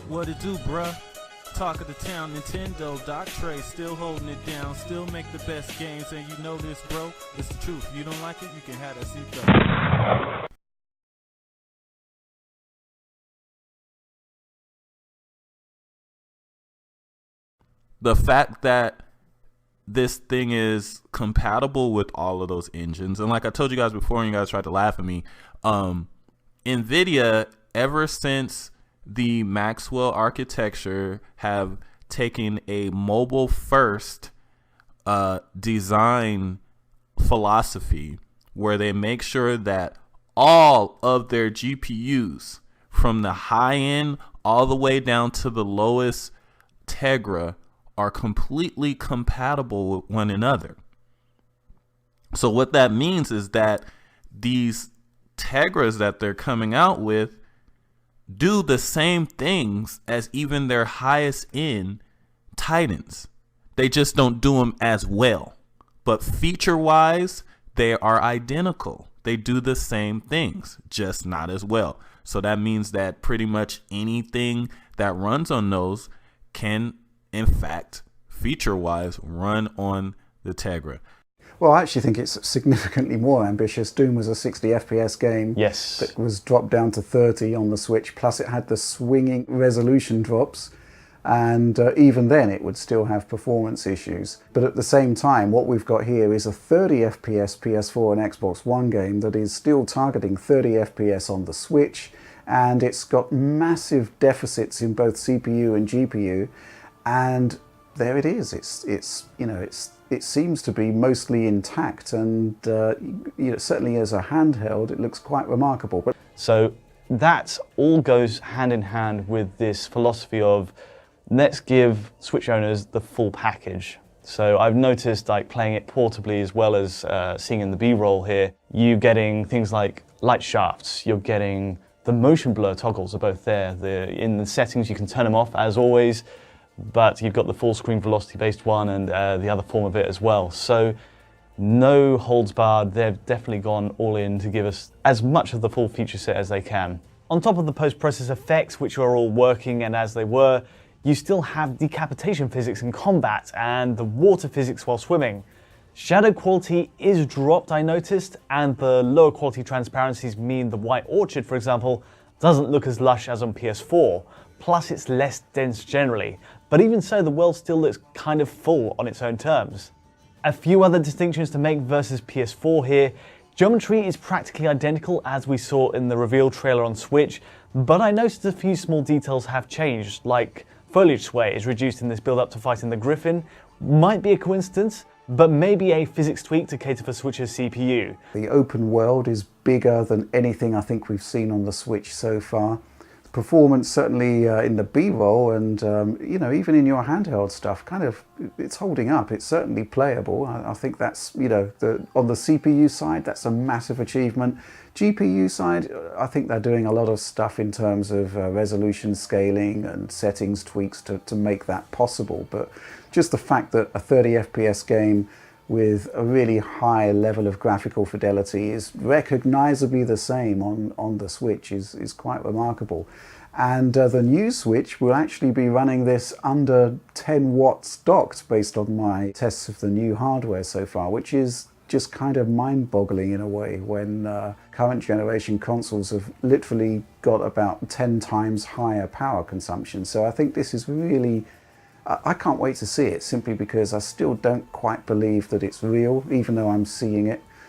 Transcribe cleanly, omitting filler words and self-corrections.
What it do, bruh? Talk of the town, Nintendo, Doc Trey still holding it down, still make the best games, and you know this, bro. It's the truth. You don't like it, you can have that seatbelt. The fact that this thing is compatible with all of those engines, and like I told you guys before, and you guys tried to laugh at me, NVIDIA, ever since the Maxwell architecture, have taken a mobile first design philosophy where they make sure that all of their GPUs, from the high end all the way down to the lowest Tegra, are completely compatible with one another. So what that means is that these Tegras that they're coming out with do the same things as even their highest end Titans. They just don't do them as well. But feature wise, they are identical. They do the same things, just not as well. So that means that pretty much anything that runs on those can, in fact, feature wise, run on the Tegra. Well, I actually think it's significantly more ambitious. Doom was a 60 FPS game that was dropped down to 30 on the Switch, plus it had the swinging resolution drops, and even then it would still have performance issues. But at the same time, what we've got here is a 30 FPS PS4 and Xbox One game that is still targeting 30 FPS on the Switch, and it's got massive deficits in both CPU and GPU, and there it is. It seems to be mostly intact, and certainly as a handheld, it looks quite remarkable. But so that all goes hand in hand with this philosophy of let's give Switch owners the full package. So I've noticed, like, playing it portably as well as seeing in the B-roll here, you getting things like light shafts, you're getting the motion blur toggles are both there. In the settings you can turn them off as always, but you've got the full screen velocity based one and the other form of it as well. So no holds barred. They've definitely gone all in to give us as much of the full feature set as they can. On top of the post-process effects, which are all working and as they were, you still have decapitation physics in combat and the water physics while swimming. Shadow quality is dropped, I noticed, and the lower quality transparencies mean the White Orchid, for example, doesn't look as lush as on PS4, plus it's less dense generally. But even so, the world still looks kind of full on its own terms. A few other distinctions to make versus PS4 here. Geometry is practically identical as we saw in the reveal trailer on Switch, but I noticed a few small details have changed, like foliage sway is reduced in this build up to fighting the Griffin. Might be a coincidence, but maybe a physics tweak to cater for Switch's CPU. The open world is bigger than anything I think we've seen on the Switch so far. Performance certainly in the B-roll and even in your handheld stuff, it's holding up. It's certainly playable. I think that's, on the CPU side, that's a massive achievement. GPU side, I think they're doing a lot of stuff in terms of resolution scaling and settings tweaks to make that possible. But just the fact that a 30 FPS game with a really high level of graphical fidelity is recognizably the same on the Switch is quite remarkable. And the new Switch will actually be running this under 10 watts docked based on my tests of the new hardware so far, which is just kind of mind-boggling in a way when current generation consoles have literally got about 10 times higher power consumption. So I think this is really, I can't wait to see it, simply because I still don't quite believe that it's real, even though I'm seeing it.